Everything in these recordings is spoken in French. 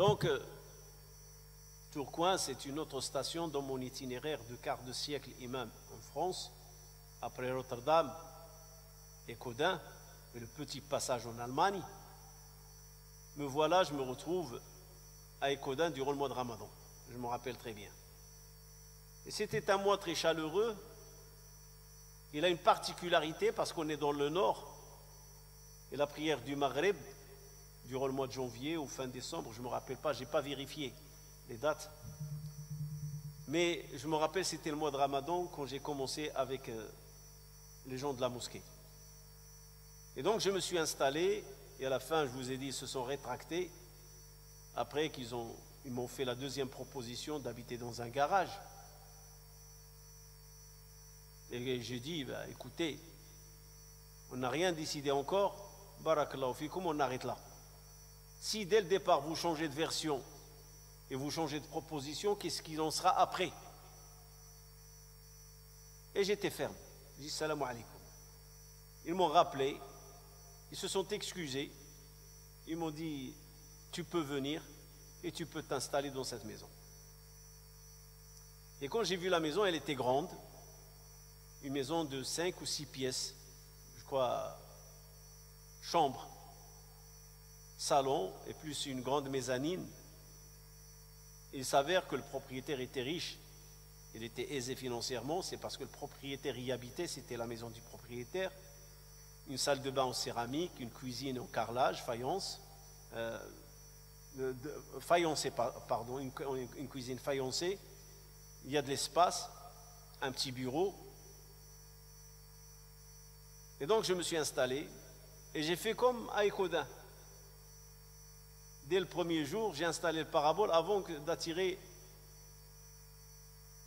Donc, Tourcoing, c'est une autre station dans mon itinéraire de quart de siècle imam en France, après Rotterdam et Caudin, et le petit passage en Allemagne. Me voilà, je me retrouve à Caudin durant le mois de Ramadan. Je me rappelle très bien. Et c'était un mois très chaleureux. Il a une particularité parce qu'on est dans le nord. Et la prière du Maghreb, durant le mois de janvier ou fin décembre, je ne me rappelle pas, je n'ai pas vérifié les dates. Mais je me rappelle, c'était le mois de Ramadan quand j'ai commencé avec les gens de la mosquée. Et donc je me suis installé, et à la fin, je vous ai dit, ils se sont rétractés, après qu'ils m'ont fait la deuxième proposition d'habiter dans un garage. Et j'ai dit, bah, écoutez, on n'a rien décidé encore, barakallahu fikoum, on arrête là. Si dès le départ vous changez de version et vous changez de proposition, qu'est-ce qu'il en sera après? Et j'étais ferme. J'ai dit salam alaikum. Ils m'ont rappelé, ils se sont excusés, ils m'ont dit tu peux venir et tu peux t'installer dans cette maison. Et quand j'ai vu la maison, elle était grande, une maison de 5 ou 6 pièces, je crois, chambre, salon et plus une grande mezzanine. Il s'avère que le propriétaire était riche, il était aisé financièrement, c'est parce que le propriétaire y habitait, c'était la maison du propriétaire. Une salle de bain en céramique, une cuisine en carrelage, faïence, une cuisine faïencée. Il y a de l'espace, un petit bureau. Et donc je me suis installé et j'ai fait comme à Caudin. Dès le premier jour, j'ai installé le parabole avant d'attirer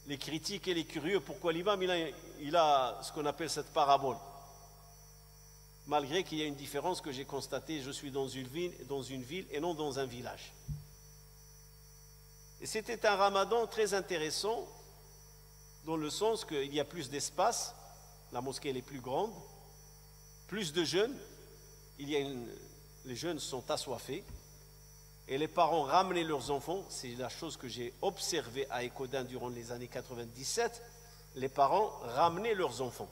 les critiques et les curieux. Pourquoi l'imam il a ce qu'on appelle cette parabole? Malgré qu'il y a une différence que j'ai constatée, je suis dans une ville et non dans un village. Et c'était un ramadan très intéressant, dans le sens qu'il y a plus d'espace, la mosquée elle est plus grande, plus de jeunes, les jeunes sont assoiffés, et les parents ramenaient leurs enfants. C'est la chose que j'ai observée à Caudin durant les années 97, les parents ramenaient leurs enfants.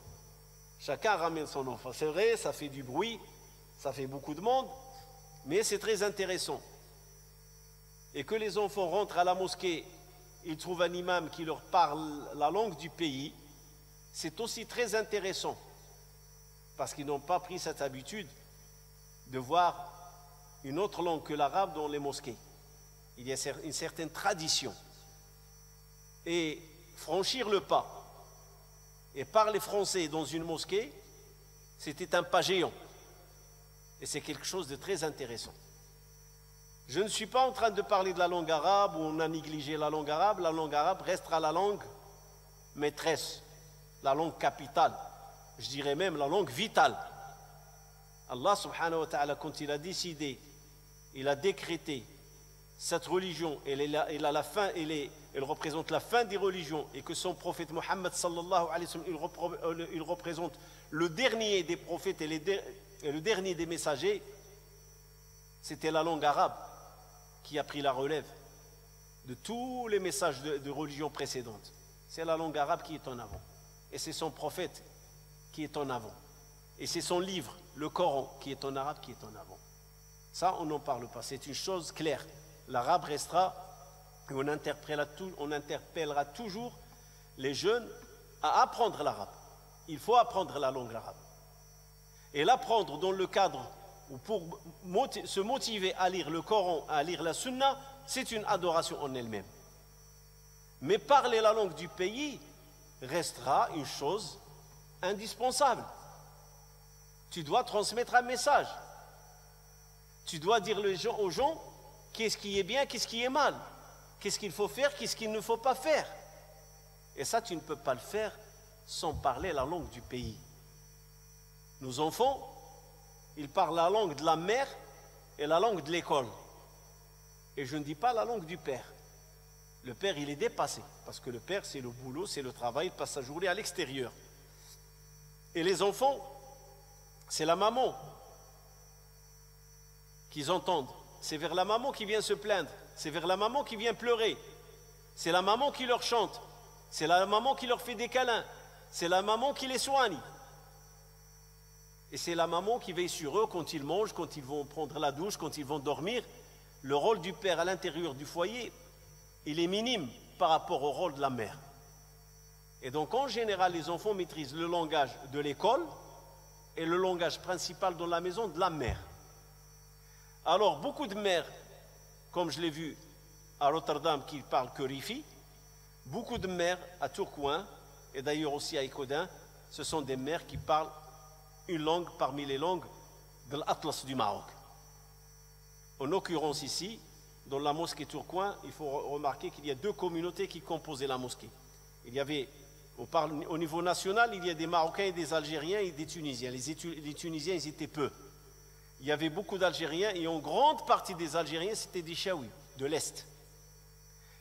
Chacun ramène son enfant. C'est vrai, ça fait du bruit, ça fait beaucoup de monde, mais c'est très intéressant. Et que les enfants rentrent à la mosquée, ils trouvent un imam qui leur parle la langue du pays, c'est aussi très intéressant, parce qu'ils n'ont pas pris cette habitude de voir une autre langue que l'arabe dans les mosquées. Il y a une certaine tradition. Et franchir le pas et parler français dans une mosquée, c'était un pas géant. Et c'est quelque chose de très intéressant. Je ne suis pas en train de parler de la langue arabe où on a négligé la langue arabe restera la langue maîtresse, la langue capitale, je dirais même la langue vitale. Allah subhanahu wa ta'ala, quand il a décidé, il a décrété cette religion, elle représente la fin des religions, et que son prophète Mohammed sallallahu alayhi wa sallam, il représente le dernier des prophètes et le dernier des messagers. C'était la langue arabe qui a pris la relève de tous les messages de religion précédentes. C'est la langue arabe qui est en avant, et c'est son prophète qui est en avant, et c'est son livre, le Coran, qui est en arabe, qui est en avant. Ça, on n'en parle pas, c'est une chose claire. L'arabe restera, et on interpellera toujours les jeunes à apprendre l'arabe. Il faut apprendre la langue arabe. Et l'apprendre dans le cadre où pour se motiver à lire le Coran, à lire la Sunna, c'est une adoration en elle-même. Mais parler la langue du pays restera une chose indispensable. Tu dois transmettre un message. Tu dois dire aux gens qu'est-ce qui est bien, qu'est-ce qui est mal, qu'est-ce qu'il faut faire, qu'est-ce qu'il ne faut pas faire. Et ça, tu ne peux pas le faire sans parler la langue du pays. Nos enfants, ils parlent la langue de la mère et la langue de l'école. Et je ne dis pas la langue du père. Le père, il est dépassé, parce que le père, c'est le boulot, c'est le travail, il passe sa journée à l'extérieur. Et les enfants, c'est la maman qu'ils entendent. c'est vers la maman qui vient se plaindre, c'est vers la maman qui vient pleurer, c'est la maman qui leur chante, c'est la maman qui leur fait des câlins, c'est la maman qui les soigne. Et c'est la maman qui veille sur eux quand ils mangent, quand ils vont prendre la douche, quand ils vont dormir. Le rôle du père à l'intérieur du foyer, il est minime par rapport au rôle de la mère. Et donc en général, les enfants maîtrisent le langage de l'école et le langage principal dans la maison de la mère. Alors beaucoup de mères, comme je l'ai vu à Rotterdam qui parlent que Rifi, beaucoup de mères à Tourcoing et d'ailleurs aussi à Icodin, ce sont des mères qui parlent une langue parmi les langues de l'Atlas du Maroc. En l'occurrence ici, dans la mosquée Tourcoing, il faut remarquer qu'il y a deux communautés qui composaient la mosquée. Il y avait, on parle au niveau national, il y a des Marocains et des Algériens et des Tunisiens. Les Tunisiens, ils étaient peu. Il y avait beaucoup d'Algériens et en grande partie des Algériens, c'était des Chaouis, de l'Est.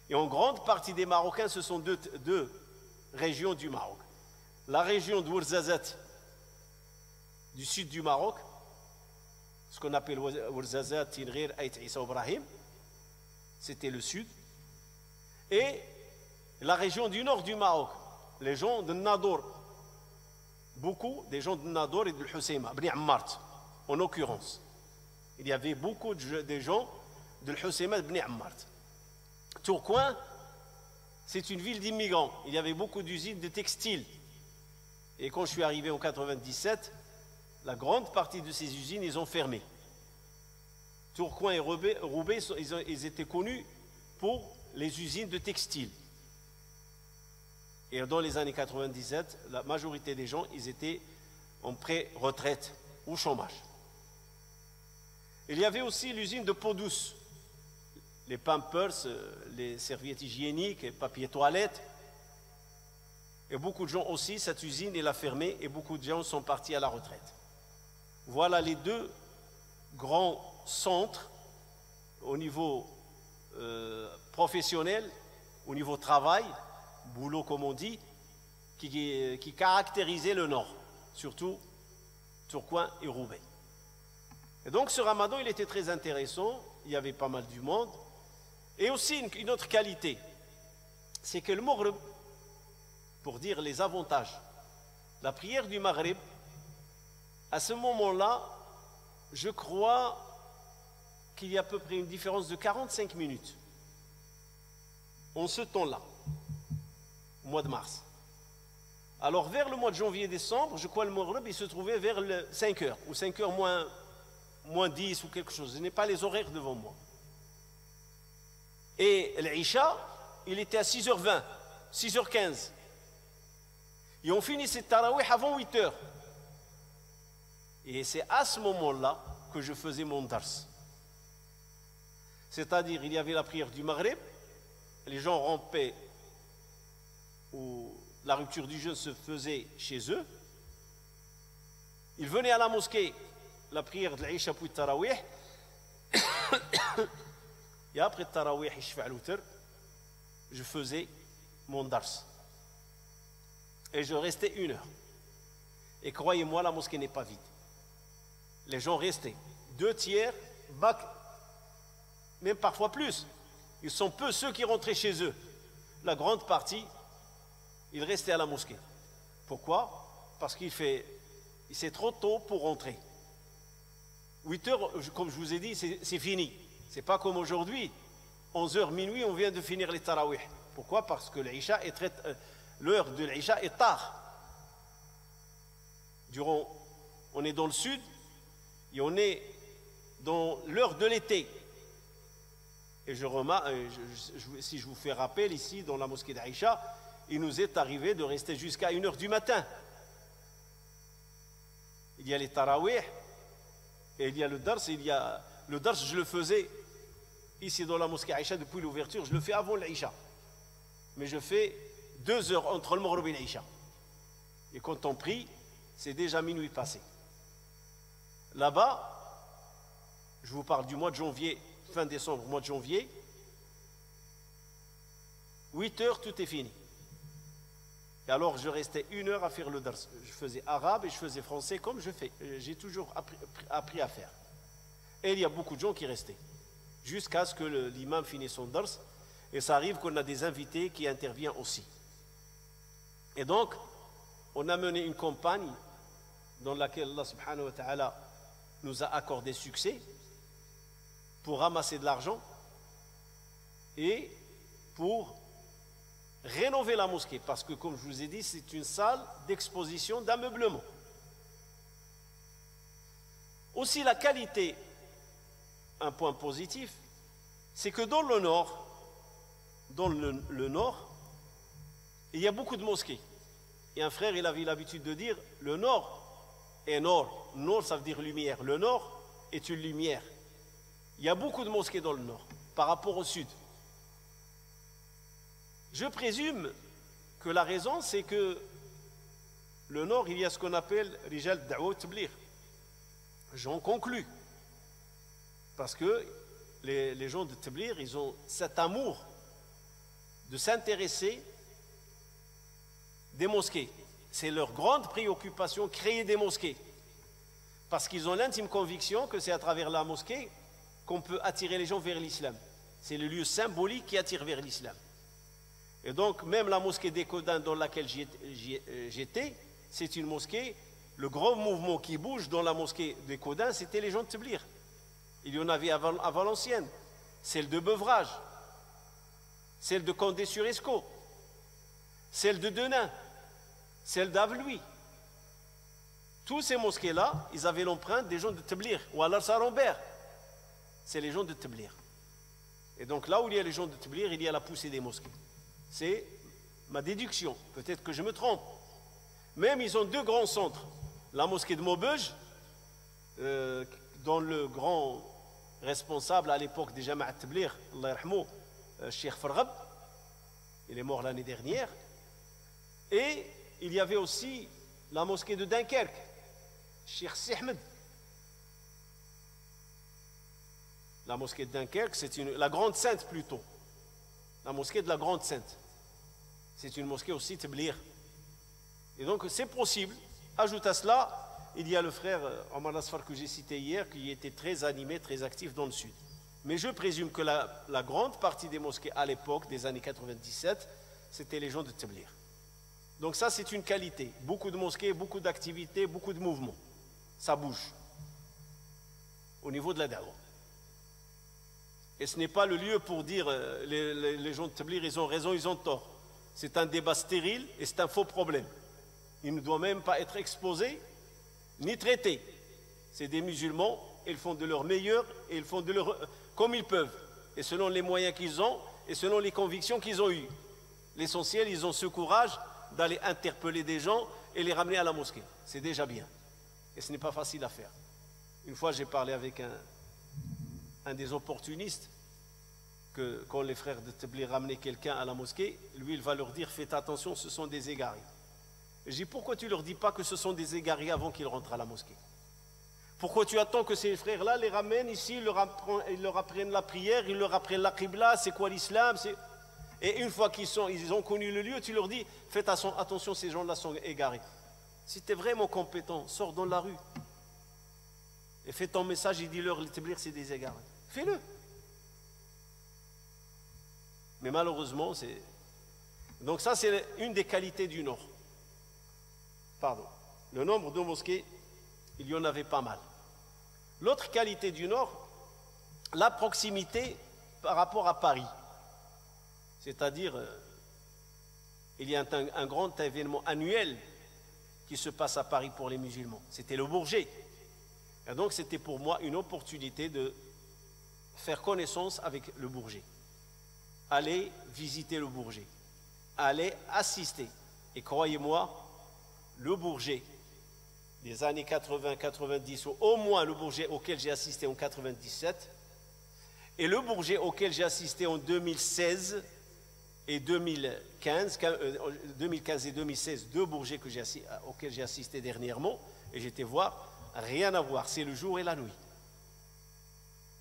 Et en grande partie des Marocains, ce sont deux régions du Maroc. La région d'Ouarzazate, du sud du Maroc, ce qu'on appelle Ouarzazate, Tinghir, Aït Issa Ibrahim, c'était le sud. Et la région du nord du Maroc, les gens de Nador, beaucoup des gens de Nador et de Husseima, Bni Ammart, en l'occurrence. Il y avait beaucoup de gens de Husseima et de Bni Ammart. Tourcoing, c'est une ville d'immigrants. Il y avait beaucoup d'usines de textiles. Et quand je suis arrivé en 97, la grande partie de ces usines, ils ont fermé. Tourcoing et Roubaix, ils étaient connus pour les usines de textiles. Et dans les années 97, la majorité des gens, ils étaient en pré-retraite ou chômage. Il y avait aussi l'usine de peau douce. Les Pampers, les serviettes hygiéniques, les papiers toilettes. Et beaucoup de gens aussi, cette usine, elle a fermé et beaucoup de gens sont partis à la retraite. Voilà les deux grands centres au niveau professionnel, au niveau travail, boulot comme on dit, qui caractérisaient le Nord, surtout Tourcoing et Roubaix. Et donc ce ramadan, il était très intéressant, il y avait pas mal du monde. Et aussi une autre qualité, c'est que le Maghreb, pour dire les avantages, la prière du Maghreb, à ce moment-là, je crois qu'il y a à peu près une différence de 45 minutes. En ce temps-là, au mois de mars. Alors vers le mois de janvier-décembre, je crois le Maghreb, il se trouvait vers le 5 heures, ou 5 heures moins 10 ou quelque chose. Je n'ai pas les horaires devant moi. Et l'Isha, il était à 6h20, 6h15. Et on finissait le Tarawih avant 8h. Et c'est à ce moment-là que je faisais mon dars. C'est-à-dire, il y avait la prière du Maghreb, les gens rampaient, ou la rupture du jeûne se faisait chez eux. Ils venaient à la mosquée, la prière de l'Isha puis le Tarawih. Et après le Tarawih, je faisais mon dars. Et je restais 1 heure. Et croyez-moi, la mosquée n'est pas vide. Les gens restaient. 2 tiers, même parfois plus. Ils sont peu ceux qui rentraient chez eux. La grande partie, ils restaient à la mosquée. Pourquoi? Parce c'est trop tôt pour rentrer. 8 heures, comme je vous ai dit, c'est fini. C'est pas comme aujourd'hui. 11 heures, minuit, on vient de finir les tarawih. Pourquoi? Parce que l'heure de l'Isha est tard. On est dans le sud et on est dans l'heure de l'été. Et je remarque, si je vous fais rappel, ici, dans la mosquée d'Aïcha, il nous est arrivé de rester jusqu'à 1 heure du matin. Il y a les tarawih, et il y a le dars. Le dars, je le faisais ici dans la mosquée d'Aïcha depuis l'ouverture, je le fais avant l'Aïcha. Mais je fais 2 heures entre le Maghreb et l'Aïcha. Et quand on prie, c'est déjà minuit passé. Là-bas, je vous parle du mois de janvier, fin décembre, mois de janvier, 8 heures, tout est fini. Et alors, je restais 1 heure à faire le dars. Je faisais arabe et je faisais français comme j'ai toujours appris à faire. Et il y a beaucoup de gens qui restaient. jusqu'à ce que l'imam finisse son dars. Et ça arrive qu'on a des invités qui interviennent aussi. Et donc, on a mené une campagne dans laquelle Allah subhanahu wa ta'ala nous a accordé succès pour ramasser de l'argent et pour rénover la mosquée. Parce que, comme je vous ai dit, c'est une salle d'exposition, d'ameublement. Aussi, la qualité, un point positif, c'est que dans le nord, il y a beaucoup de mosquées. Et un frère, il avait l'habitude de dire, le nord est nord. Nord, ça veut dire lumière. Le nord est une lumière. Il y a beaucoup de mosquées dans le nord, par rapport au sud. Je présume que la raison, c'est que le nord, il y a ce qu'on appelle Rijal Da'wa Tabligh. J'en conclus. Parce que les gens de Tabligh, ils ont cet amour de s'intéresser des mosquées. C'est leur grande préoccupation, créer des mosquées. Parce qu'ils ont l'intime conviction que c'est à travers la mosquée qu'on peut attirer les gens vers l'islam. C'est le lieu symbolique qui attire vers l'islam. Et donc, même la mosquée des Codins dans laquelle j'étais, c'est une mosquée, le grand mouvement qui bouge dans la mosquée des Codins, c'était les gens de Tabligh. Il y en avait à Valenciennes, celle de Beuvrages, celle de Condé-sur-Escaut, celle de Denain, celle d'Avluy. Tous ces mosquées-là, ils avaient l'empreinte des gens de Tabligh, ou alors Sarambert. C'est les gens de Tabligh. Et donc là où il y a les gens de Tabligh, il y a la poussée des mosquées. C'est ma déduction. Peut-être que je me trompe. Même ils ont deux grands centres. La mosquée de Maubeuge, dont le grand responsable à l'époque des Jamaat Tabligh, Allah yarhamou, Cheikh Farghab, il est mort l'année dernière. Et il y avait aussi la mosquée de Dunkerque, Cheikh Sihmed. La mosquée de Dunkerque, c'est la Grande Sainte plutôt. La mosquée de la Grande Sainte. C'est une mosquée aussi Tabligh. Et donc c'est possible. Ajoute à cela, il y a le frère Omar Asfar que j'ai cité hier, qui était très animé, très actif dans le sud. Mais je présume que la grande partie des mosquées à l'époque, des années 97, c'était les gens de Tabligh. Donc ça, c'est une qualité. Beaucoup de mosquées, beaucoup d'activités, beaucoup de mouvements. Ça bouge. Au niveau de la da'wa. Et ce n'est pas le lieu pour dire les gens de Tabligh, ils ont raison, ils ont tort. C'est un débat stérile et c'est un faux problème. Il ne doit même pas être exposé ni traité. C'est des musulmans, ils font de leur meilleur et ils font de leur comme ils peuvent. Et selon les moyens qu'ils ont et selon les convictions qu'ils ont eues. L'essentiel, ils ont ce courage d'aller interpeller des gens et les ramener à la mosquée. C'est déjà bien. Et ce n'est pas facile à faire. Une fois, j'ai parlé avec un des opportunistes que quand les frères de Tabligh ramenaient quelqu'un à la mosquée, lui, il va leur dire, faites attention, ce sont des égarés. Et je dis, pourquoi tu ne leur dis pas que ce sont des égarés avant qu'ils rentrent à la mosquée? Pourquoi tu attends que ces frères-là les ramènent ici, ils leur apprennent la prière, ils leur apprennent la qibla, c'est quoi l'islam? Et une fois ils ont connu le lieu, tu leur dis, faites attention, ces gens-là sont égarés. Si tu es vraiment compétent, sors dans la rue. Et fais ton message et dis-leur, les Tabligh, c'est des égarés. Fais-le. Mais malheureusement, c'est... Donc ça, c'est une des qualités du Nord. Pardon. Le nombre de mosquées, il y en avait pas mal. L'autre qualité du Nord, la proximité par rapport à Paris. C'est-à-dire, il y a un grand événement annuel qui se passe à Paris pour les musulmans. C'était le Bourget. Et donc, c'était pour moi une opportunité de faire connaissance avec le Bourget. Aller visiter le Bourget. Aller assister. Et croyez-moi, le Bourget des années 80-90, ou au moins le Bourget auquel j'ai assisté en 97, et le Bourget auquel j'ai assisté en 2016 et 2015 et 2016, deux Bourgets auxquels j'ai assisté dernièrement, et j'étais voir, rien à voir, c'est le jour et la nuit.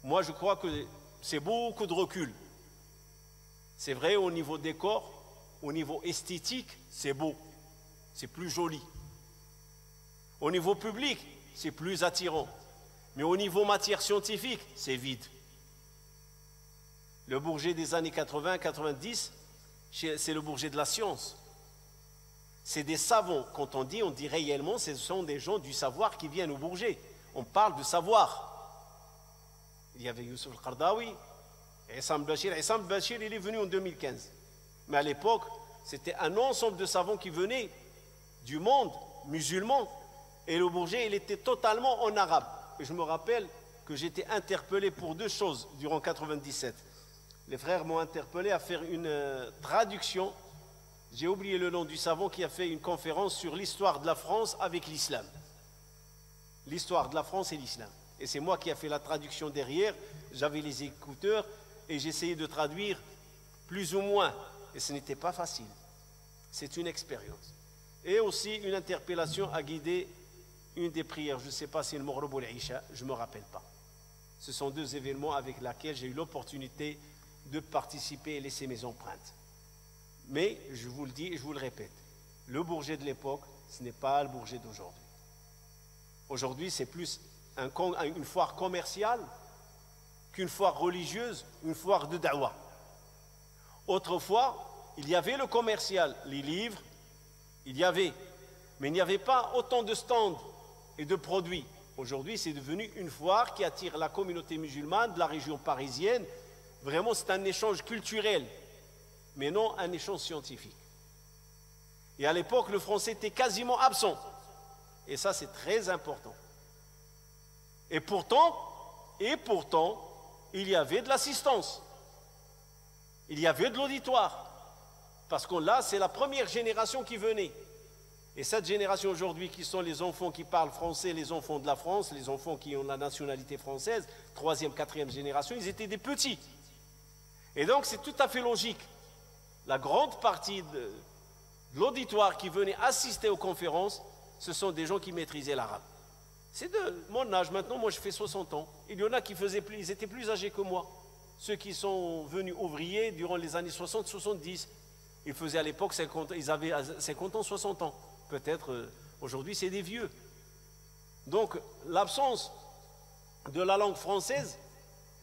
Moi, je crois que c'est beaucoup de recul. C'est vrai, au niveau décor, au niveau esthétique, c'est beau, c'est plus joli. Au niveau public, c'est plus attirant. Mais au niveau matière scientifique, c'est vide. Le Bourget des années 80-90, c'est le Bourget de la science. C'est des savants. Quand on dit réellement, ce sont des gens du savoir qui viennent au Bourget. On parle de savoir. Il y avait Youssef al-Qardawi, Issam Bachir. Issam Bachir, il est venu en 2015. Mais à l'époque, c'était un ensemble de savants qui venaient du monde musulman. Et le Bourget, il était totalement en arabe. Et je me rappelle que j'étais interpellé pour deux choses durant 1997. Les frères m'ont interpellé à faire une traduction. J'ai oublié le nom du savant qui a fait une conférence sur l'histoire de la France avec l'islam. L'histoire de la France et l'islam. Et c'est moi qui ai fait la traduction derrière. J'avais les écouteurs et j'essayais de traduire plus ou moins. Et ce n'était pas facile. C'est une expérience. Et aussi une interpellation à guider une des prières. Je ne sais pas si le Maghrib ou l'Isha, je ne me rappelle pas. Ce sont deux événements avec lesquels j'ai eu l'opportunité de participer et laisser mes empreintes. Mais je vous le dis et je vous le répète, le Bourget de l'époque, ce n'est pas le Bourget d'aujourd'hui. Aujourd'hui, c'est plus une foire commerciale qu'une foire religieuse, une foire de da'wah. Autrefois, il y avait le commercial, les livres, il y avait, mais il n'y avait pas autant de stands et de produits. Aujourd'hui, c'est devenu une foire qui attire la communauté musulmane de la région parisienne. Vraiment, c'est un échange culturel, mais non un échange scientifique. Et à l'époque, le français était quasiment absent. Et ça, c'est très important. Et pourtant, il y avait de l'assistance. Il y avait de l'auditoire. Parce que là, c'est la première génération qui venait. Et cette génération aujourd'hui, qui sont les enfants qui parlent français, les enfants de la France, les enfants qui ont la nationalité française, 3e, 4e génération, ils étaient des petits. Et donc, c'est tout à fait logique. La grande partie de l'auditoire qui venait assister aux conférences, ce sont des gens qui maîtrisaient l'arabe. C'est de mon âge. Maintenant, moi, je fais 60 ans. Il y en a qui ils étaient plus âgés que moi. Ceux qui sont venus ouvriers durant les années 60-70. Ils faisaient à l'époque 50, ils avaient 50 ans, 60 ans. Peut-être aujourd'hui, c'est des vieux. Donc, l'absence de la langue française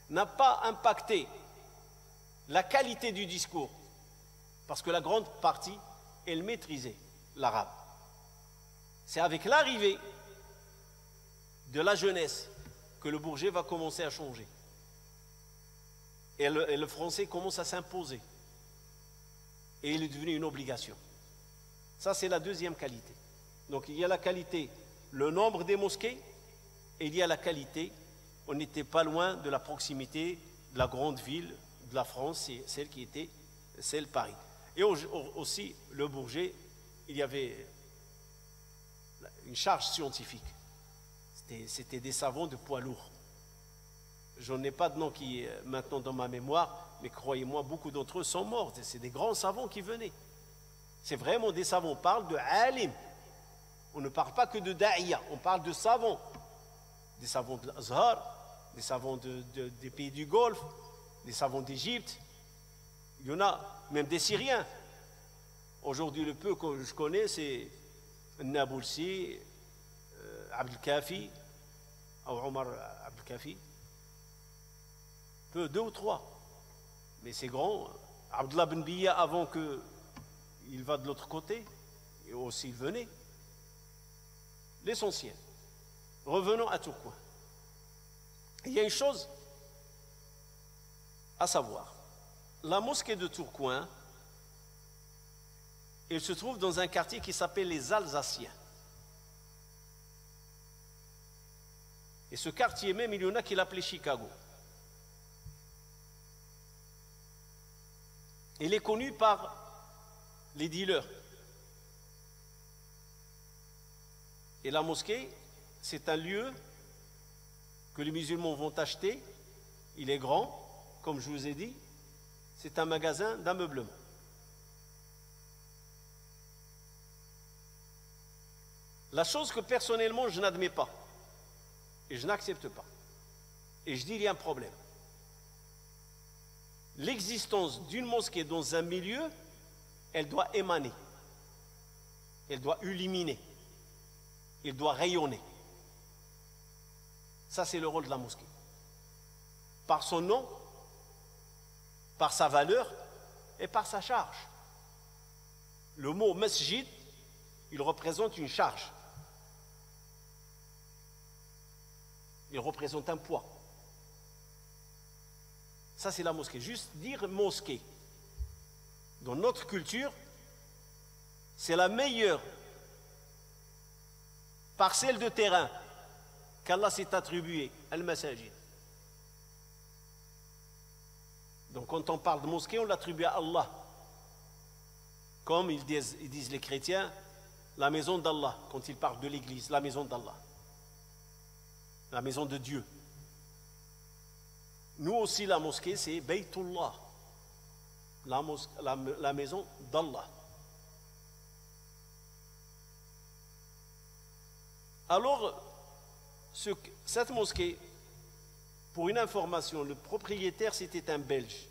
n'a pas impacté la qualité du discours. Parce que la grande partie, elle maîtrisait l'arabe. C'est avec l'arrivée de la jeunesse que le Bourget va commencer à changer. Et le français commence à s'imposer. Et il est devenu une obligation. Ça, c'est la deuxième qualité. Donc, il y a la qualité, le nombre des mosquées, et il y a la qualité, on n'était pas loin de la proximité de la grande ville de la France, c'est celle qui était, celle Paris. Et aussi, le Bourget, il y avait une charge scientifique. C'était des savants de poids lourd. Je n'ai pas de nom qui est maintenant dans ma mémoire, mais croyez-moi, beaucoup d'entre eux sont morts. C'est des grands savants qui venaient. C'est vraiment des savants. On parle de alim. On ne parle pas que de da'iya. On parle de savants. Des savants de l'Azhar, des savants des pays du Golfe, des savants d'Égypte. Il y en a même des Syriens. Aujourd'hui, le peu que je connais, c'est Naboulsi, Abdel Kafi, ou Omar Abdel Kafi. Peu, 2 ou 3. Mais c'est grand. Abdullah Ben Biya, avant qu'il va de l'autre côté, et aussi il venait. L'essentiel. Revenons à Tourcoing. Il y a une chose à savoir. La mosquée de Tourcoing, elle se trouve dans un quartier qui s'appelle les Alsaciens. Et ce quartier même, il y en a qui l'appelaient Chicago. Il est connu par les dealers. Et la mosquée, c'est un lieu que les musulmans vont acheter. Il est grand, comme je vous ai dit. C'est un magasin d'ameublement. La chose que personnellement je n'admets pas, et je n'accepte pas, et je dis il y a un problème. L'existence d'une mosquée dans un milieu, elle doit émaner, elle doit illuminer, elle doit rayonner. Ça, c'est le rôle de la mosquée. Par son nom, par sa valeur et par sa charge. Le mot masjid, il représente une charge. Il représente un poids. Ça, c'est la mosquée. Juste dire mosquée. Dans notre culture, c'est la meilleure parcelle de terrain qu'Allah s'est attribuée, al-masajid. Donc quand on parle de mosquée, on l'attribue à Allah. Comme ils disent les chrétiens, la maison d'Allah, quand ils parlent de l'église, la maison d'Allah. La maison de Dieu. Nous aussi, la mosquée, c'est Baytullah, la maison d'Allah. Alors, cette mosquée, pour une information, le propriétaire, c'était un Belge.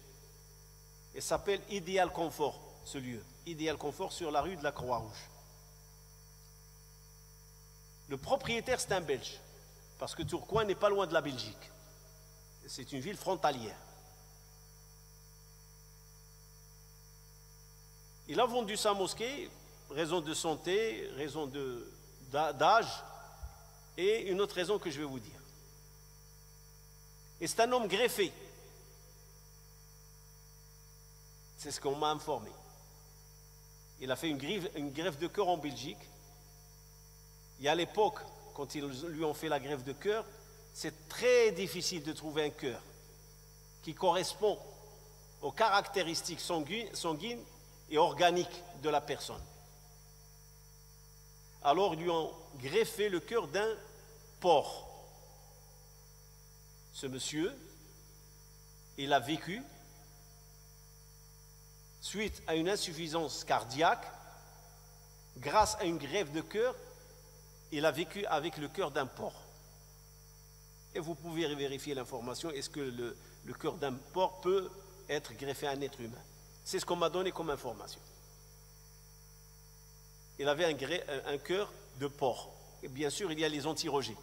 Il s'appelle Ideal Confort, ce lieu. Ideal Confort sur la rue de la Croix-Rouge. Le propriétaire, c'est un Belge, parce que Tourcoing n'est pas loin de la Belgique. C'est une ville frontalière. Il a vendu sa mosquée, raison de santé, raison d'âge, et une autre raison que je vais vous dire. Et c'est un homme greffé. C'est ce qu'on m'a informé. Il a fait une greffe de cœur en Belgique. Et à l'époque, quand ils lui ont fait la greffe de cœur, c'est très difficile de trouver un cœur qui correspond aux caractéristiques sanguines et organiques de la personne. Alors ils lui ont greffé le cœur d'un porc. Ce monsieur, il a vécu suite à une insuffisance cardiaque, grâce à une greffe de cœur, il a vécu avec le cœur d'un porc. Et vous pouvez vérifier l'information, est-ce que le cœur d'un porc peut être greffé à un être humain? C'est ce qu'on m'a donné comme information. Il avait un cœur de porc. Et bien sûr, il y a les anti-rejets.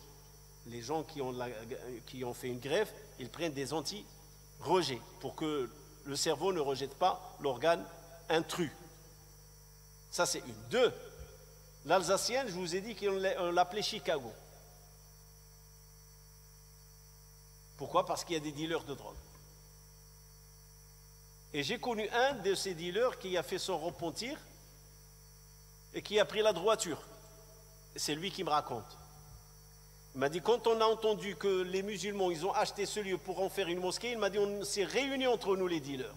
Les gens qui ont fait une greffe, ils prennent des anti-rejets pour que le cerveau ne rejette pas l'organe intrus. Ça, c'est une. Deux, l'Alsacienne, je vous ai dit qu'on l'appelait Chicago. Pourquoi? Parce qu'il y a des dealers de drogue. Et j'ai connu un de ces dealers qui a fait son repentir et qui a pris la droiture. C'est lui qui me raconte. Il m'a dit, quand on a entendu que les musulmans, ils ont acheté ce lieu pour en faire une mosquée, il m'a dit, on s'est réunis entre nous les dealers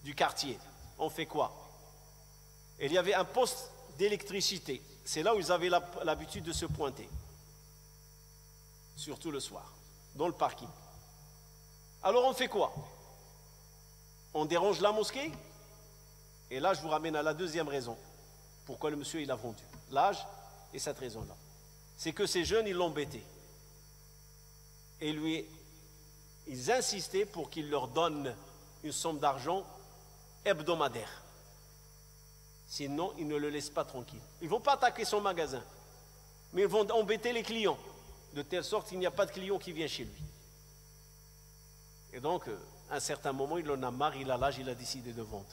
du quartier. On fait quoi? Et il y avait un poste d'électricité. C'est là où ils avaient l'habitude de se pointer. Surtout le soir, dans le parking. Alors on fait quoi? On dérange la mosquée? Et là, je vous ramène à la deuxième raison. Pourquoi le monsieur, il a vendu? L'âge et cette raison-là. C'est que ces jeunes, ils l'embêtaient. Et ils insistaient pour qu'il leur donne une somme d'argent hebdomadaire. Sinon, ils ne le laissent pas tranquille. Ils ne vont pas attaquer son magasin, mais ils vont embêter les clients, de telle sorte qu'il n'y a pas de client qui vient chez lui. Et donc, à un certain moment, il en a marre, il a l'âge, il a décidé de vendre.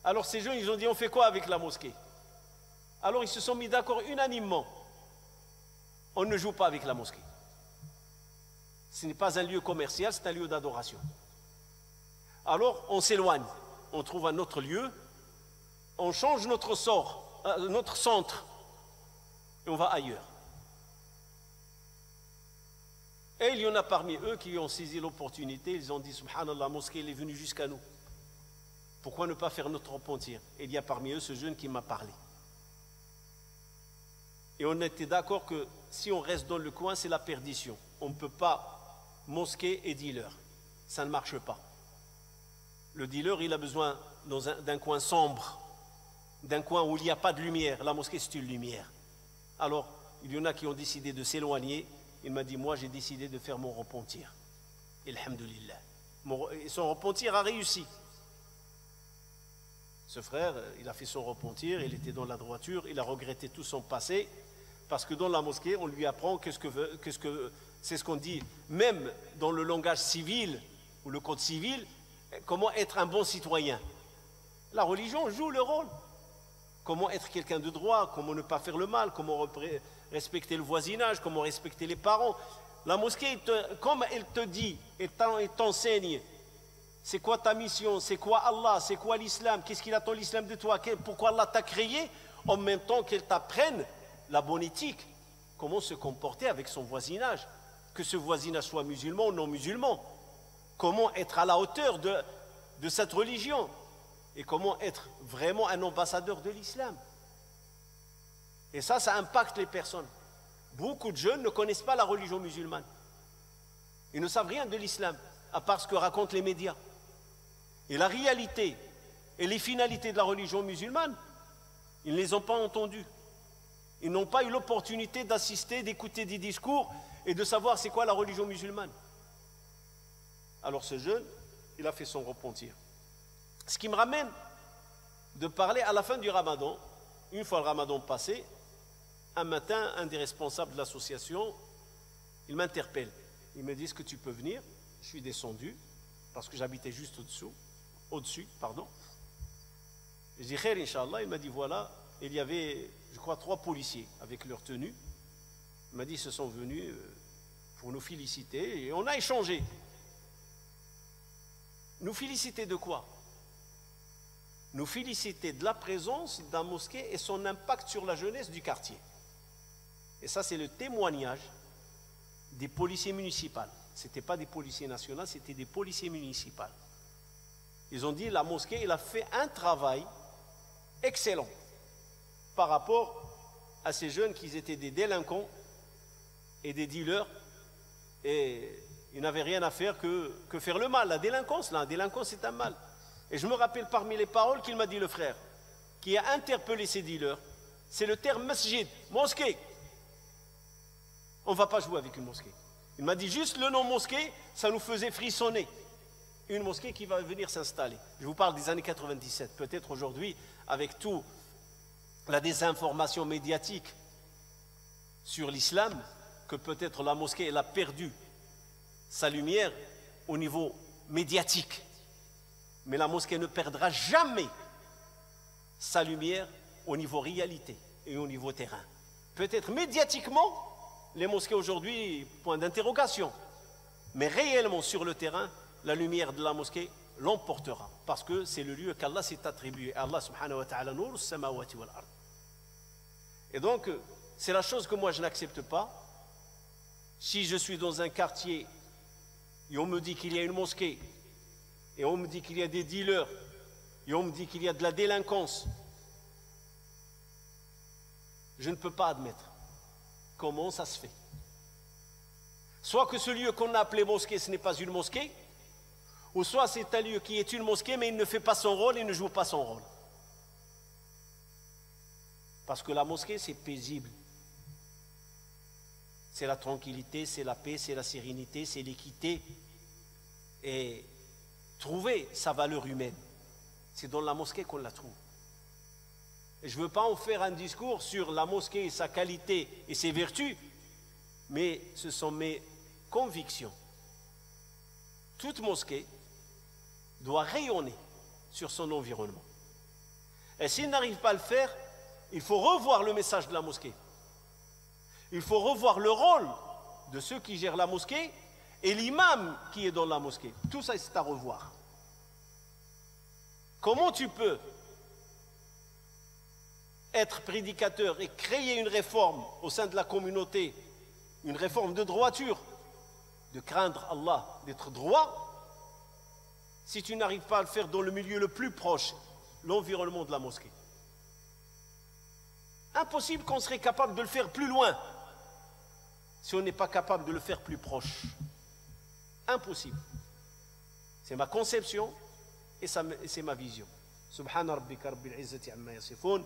Alors ces jeunes, ils ont dit, on fait quoi avec la mosquée? Alors ils se sont mis d'accord unanimement. On ne joue pas avec la mosquée. Ce n'est pas un lieu commercial, c'est un lieu d'adoration. Alors on s'éloigne, on trouve un autre lieu, on change notre centre, et on va ailleurs. Et il y en a parmi eux qui ont saisi l'opportunité, ils ont dit, subhanallah, la mosquée elle est venue jusqu'à nous. Pourquoi ne pas faire notre repentir? Et il y a parmi eux ce jeune qui m'a parlé. Et on était d'accord que si on reste dans le coin, c'est la perdition. On ne peut pas mosquée et dealer. Ça ne marche pas. Le dealer, il a besoin d'un coin sombre, d'un coin où il n'y a pas de lumière. La mosquée, c'est une lumière. Alors, il y en a qui ont décidé de s'éloigner. Il m'a dit, moi, j'ai décidé de faire mon repentir. Alhamdulillah. Son repentir a réussi. Ce frère, il a fait son repentir, il était dans la droiture, il a regretté tout son passé, parce que dans la mosquée, on lui apprend c'est ce qu'on dit, même dans le langage civil, ou le code civil, Comment être un bon citoyen? La religion joue le rôle. Comment être quelqu'un de droit, comment ne pas faire le mal, comment respecter le voisinage, comment respecter les parents. La mosquée, comme elle te dit, elle t'enseigne, c'est quoi ta mission, c'est quoi Allah, c'est quoi l'islam, qu'est-ce qu'il attend l'islam de toi, pourquoi Allah t'a créé, en même temps qu'elle t'apprenne la bonne éthique, comment se comporter avec son voisinage, que ce voisinage soit musulman ou non musulman, comment être à la hauteur de cette religion et comment être vraiment un ambassadeur de l'islam. Et ça impacte les personnes. Beaucoup de jeunes ne connaissent pas la religion musulmane. Ils ne savent rien de l'islam, à part ce que racontent les médias. Et la réalité et les finalités de la religion musulmane, ils ne les ont pas entendues. Ils n'ont pas eu l'opportunité d'assister, d'écouter des discours et de savoir c'est quoi la religion musulmane. Alors ce jeune, il a fait son repentir. Ce qui me ramène de parler à la fin du Ramadan, une fois le Ramadan passé, un matin, un des responsables de l'association, il m'interpelle. Il me dit, est-ce que tu peux venir? Je suis descendu, parce que j'habitais juste au-dessus. Je dis, khair, Inch'Allah. Il m'a dit, voilà, il y avait, je crois, 3 policiers avec leur tenue. Il m'a dit, ils se sont venus pour nous féliciter, et on a échangé. Nous féliciter de quoi? Nous féliciter de la présence d'un mosquée et son impact sur la jeunesse du quartier. Et ça, c'est le témoignage des policiers municipaux. Ce n'étaient pas des policiers nationaux, c'était des policiers municipaux. Ils ont dit, la mosquée, elle a fait un travail excellent par rapport à ces jeunes qui étaient des délinquants et des dealers, et ils n'avaient rien à faire que faire le mal. La délinquance, c'est un mal. Et je me rappelle parmi les paroles qu'il m'a dit le frère, qui a interpellé ces dealers, c'est le terme masjid, mosquée. On ne va pas jouer avec une mosquée. Il m'a dit juste le nom mosquée, ça nous faisait frissonner. Une mosquée qui va venir s'installer. Je vous parle des années 97. Peut-être aujourd'hui, avec tout la désinformation médiatique sur l'islam, que peut-être la mosquée elle a perdu sa lumière au niveau médiatique. Mais la mosquée ne perdra jamais sa lumière au niveau réalité et au niveau terrain. Peut-être médiatiquement, les mosquées aujourd'hui, point d'interrogation. Mais réellement sur le terrain, la lumière de la mosquée l'emportera. Parce que c'est le lieu qu'Allah s'est attribué. Allah subhanahu wa ta'ala nur samawati wal ard. Et donc, c'est la chose que moi je n'accepte pas. Si je suis dans un quartier et on me dit qu'il y a une mosquée, et on me dit qu'il y a des dealers, et on me dit qu'il y a de la délinquance, je ne peux pas admettre. Comment ça se fait? Soit que ce lieu qu'on a appelé mosquée, ce n'est pas une mosquée, ou soit c'est un lieu qui est une mosquée, mais il ne fait pas son rôle, il ne joue pas son rôle. Parce que la mosquée, c'est paisible. C'est la tranquillité, c'est la paix, c'est la sérénité, c'est l'équité. Et trouver sa valeur humaine, c'est dans la mosquée qu'on la trouve. Et je ne veux pas en faire un discours sur la mosquée, sa qualité et ses vertus, mais ce sont mes convictions. Toute mosquée doit rayonner sur son environnement. Et s'il n'arrive pas à le faire, il faut revoir le message de la mosquée. Il faut revoir le rôle de ceux qui gèrent la mosquée et l'imam qui est dans la mosquée. Tout ça, c'est à revoir. Comment tu peux être prédicateur et créer une réforme au sein de la communauté, une réforme de droiture, de craindre Allah, d'être droit, si tu n'arrives pas à le faire dans le milieu le plus proche, l'environnement de la mosquée? Impossible qu'on serait capable de le faire plus loin si on n'est pas capable de le faire plus proche. Impossible. C'est ma conception et c'est ma vision. Subhana rabbika rabbil izzati amma yasifun.